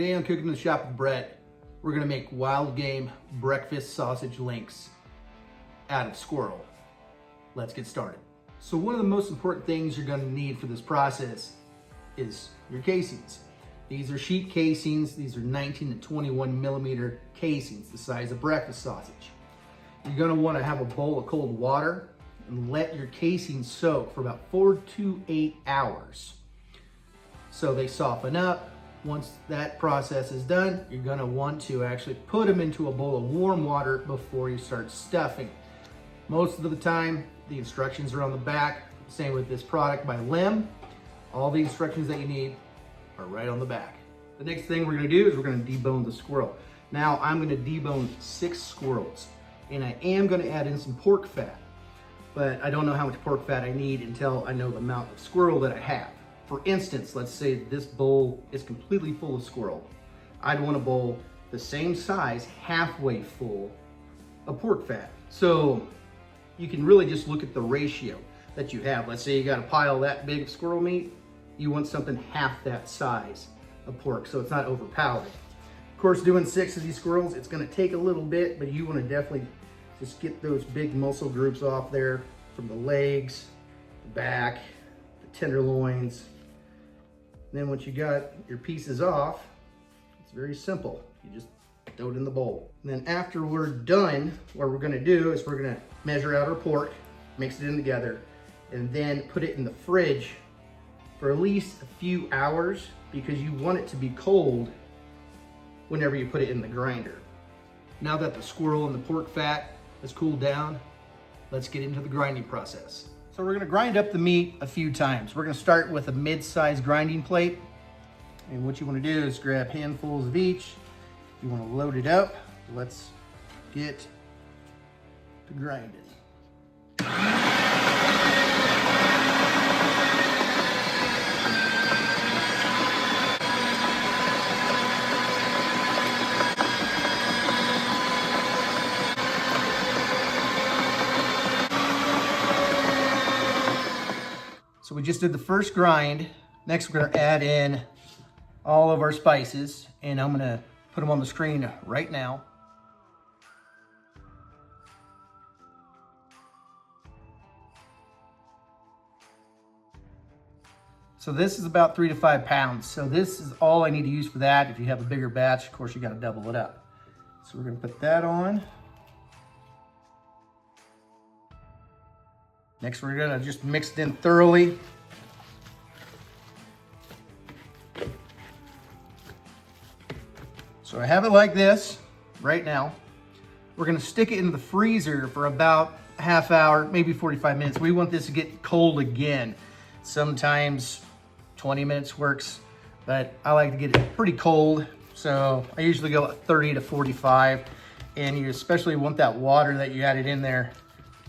Today on Cooking in the Shop with Brett, we're gonna make wild game breakfast sausage links out of squirrel. Let's get started. So one of the most important things you're gonna need for this process is your casings. These are sheet casings. These are 19 to 21 millimeter casings, the size of breakfast sausage. You're gonna wanna have a bowl of cold water and let your casings soak for about 4 to 8 hours so they soften up. Once that process is done, you're gonna want to actually put them into a bowl of warm water before you start stuffing. Most of the time, the instructions are on the back. Same with this product by Lim. All the instructions that you need are right on the back. The next thing we're gonna do is we're gonna debone the squirrel. Now I'm gonna debone 6 squirrels, and I am gonna add in some pork fat, but I don't know how much pork fat I need until I know the amount of squirrel that I have. For instance, let's say this bowl is completely full of squirrel. I'd want a bowl the same size, halfway full of pork fat. So you can really just look at the ratio that you have. Let's say you got a pile that big of squirrel meat, you want something half that size of pork so it's not overpowering. Of course, doing 6 of these squirrels, it's gonna take a little bit, but you wanna definitely just get those big muscle groups off there from the legs, the back, the tenderloins. Then once you got your pieces off, it's very simple. You just throw it in the bowl. And then after we're done, what we're gonna do is we're gonna measure out our pork, mix it in together, and then put it in the fridge for at least a few hours because you want it to be cold whenever you put it in the grinder. Now that the squirrel and the pork fat has cooled down, let's get into the grinding process. So we're gonna grind up the meat a few times. We're gonna start with a mid-sized grinding plate. And what you wanna do is grab handfuls of each. You wanna load it up. Let's get to grinding. So we just did the first grind. Next, we're gonna add in all of our spices, and I'm gonna put them on the screen right now. So this is about 3 to 5 pounds. So this is all I need to use for that. If you have a bigger batch, of course, you gotta double it up. So we're gonna put that on. Next, we're gonna just mix it in thoroughly. So I have it like this right now. We're gonna stick it in the freezer for about a half hour, maybe 45 minutes. We want this to get cold again. Sometimes 20 minutes works, but I like to get it pretty cold. So I usually go at 30 to 45, and you especially want that water that you added in there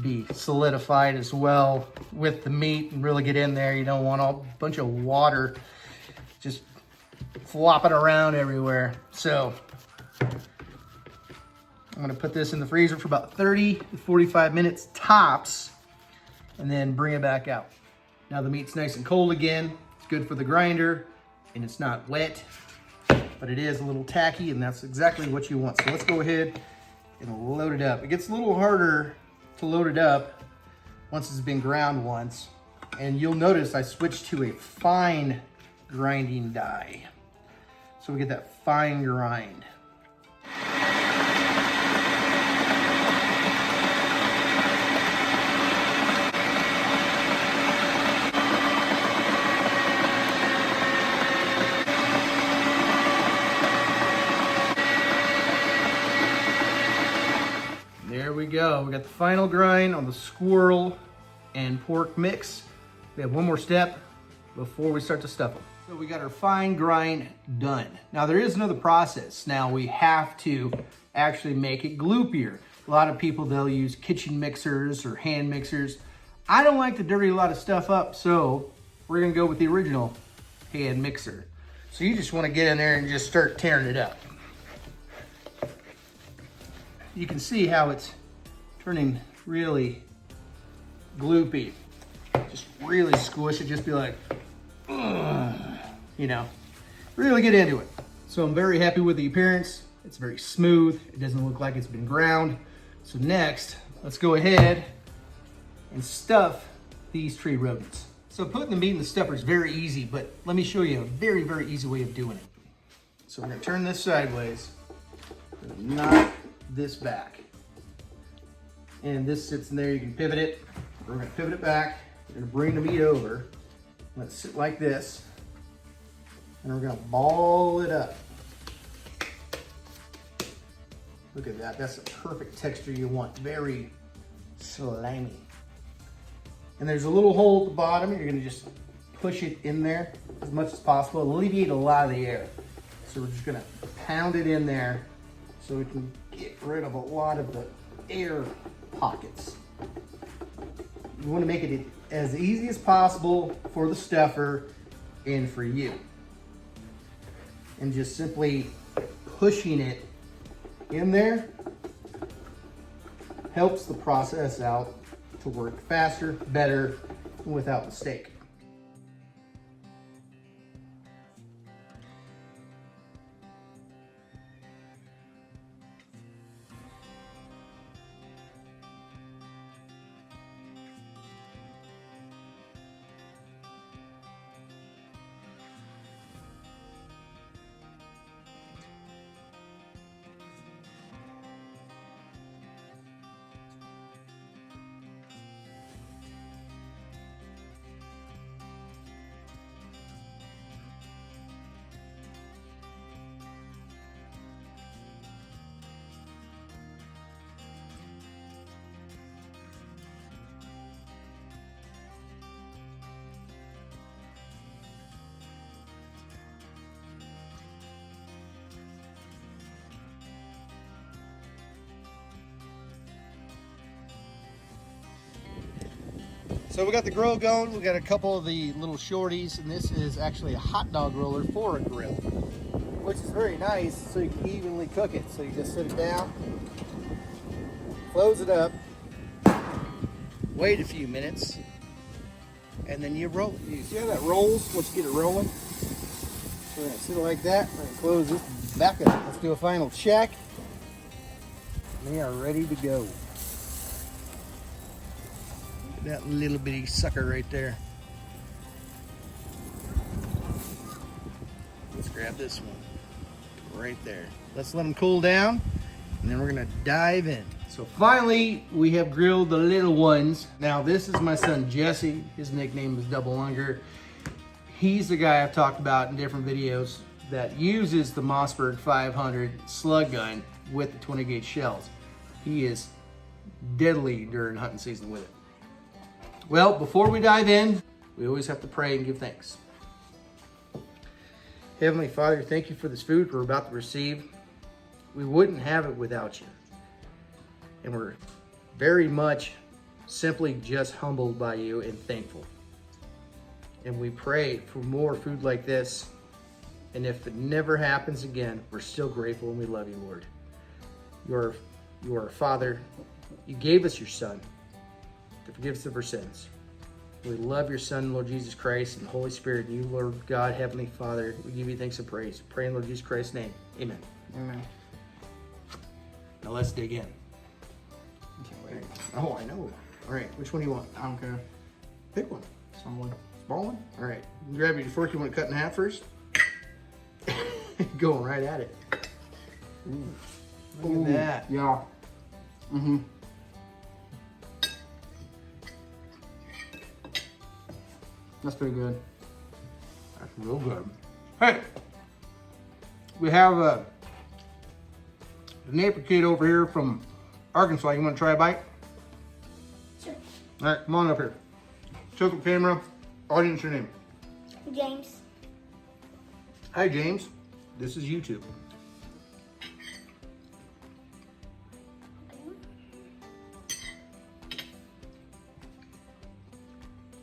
be solidified as well with the meat and really get in there. You don't want a bunch of water just flopping around everywhere. So I'm gonna put this in the freezer for about 30 to 45 minutes tops and then bring it back out. Now the meat's nice and cold again. It's good for the grinder and it's not wet, but it is a little tacky, and that's exactly what you want. So let's go ahead and load it up. It gets a little harder to load it up once it's been ground once. And you'll notice I switched to a fine grinding die. So we get that fine grind. There we go. We got the final grind on the squirrel and pork mix. We have one more step before we start to stuff them. So we got our fine grind done. Now there is another process. Now we have to actually make it gloopier. A lot of people, they'll use kitchen mixers or hand mixers. I don't like to dirty a lot of stuff up, so we're gonna go with the original hand mixer. So you just wanna get in there and just start tearing it up. You can see how it's turning really gloopy. Just really squish it, just be like, ugh, you know, really get into it. So I'm very happy with the appearance. It's very smooth. It doesn't look like it's been ground. So next, let's go ahead and stuff these tree rodents. So putting the meat in the stuffer is very easy, but let me show you a very, very easy way of doing it. So we're gonna turn this sideways, knock this back. And this sits in there, you can pivot it. We're gonna pivot it back. We're gonna bring the meat over. Let it sit like this. And we're gonna ball it up. Look at that, that's the perfect texture you want. Very slimy. And there's a little hole at the bottom. You're gonna just push it in there as much as possible. Alleviate a lot of the air. So we're just gonna pound it in there so we can get rid of a lot of the air pockets. You wanna make it as easy as possible for the stuffer and for you. And just simply pushing it in there helps the process out to work faster, better, and without mistake. So we got the grill going. We got a couple of the little shorties, and this is actually a hot dog roller for a grill, which is very nice so you can evenly cook it. So you just sit it down, close it up, wait a few minutes, and then you roll. You see how that rolls once you get it rolling? So we're gonna sit it like that. We're gonna close this back up. Let's do a final check. They are ready to go. That little bitty sucker right there. Let's grab this one right there. Let's let them cool down, and then we're gonna dive in. So finally, we have grilled the little ones. Now this is my son Jesse. His nickname is Double Unger. He's the guy I've talked about in different videos that uses the Mossberg 500 slug gun with the 20 gauge shells. He is deadly during hunting season with it. Well, before we dive in, we always have to pray and give thanks. Heavenly Father, thank you for this food we're about to receive. We wouldn't have it without you. And we're very much simply just humbled by you and thankful. And we pray for more food like this. And if it never happens again, we're still grateful and we love you, Lord. You are Father. You gave us your Son to forgive us of our sins. We love your Son, Lord Jesus Christ, and the Holy Spirit, and you, Lord God, Heavenly Father. We give you thanks and praise. Pray in Lord Jesus Christ's name. Amen. Amen. Now let's dig in. Can't wait. Oh, I know. All right, which one do you want? I don't care. Pick one. Someone. Small one? All right. You grab your fork. You want to cut in half first? Going right at it. Ooh. Look at that. Yeah. Mm-hmm. That's pretty good. That's real good. Hey, we have a neighbor kid over here from Arkansas. You want to try a bite? Sure. All right, come on up here. Show the camera. Audience, your name. James. Hi, James. This is YouTube.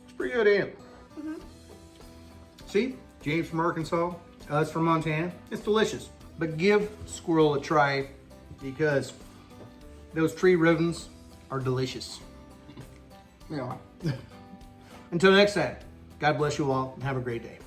It's pretty good, ain't it? Mm-hmm. See, James from Arkansas, us from Montana. It's delicious. But give Squirrel a try because those tree rodents are delicious. Yeah. Until next time, God bless you all and have a great day.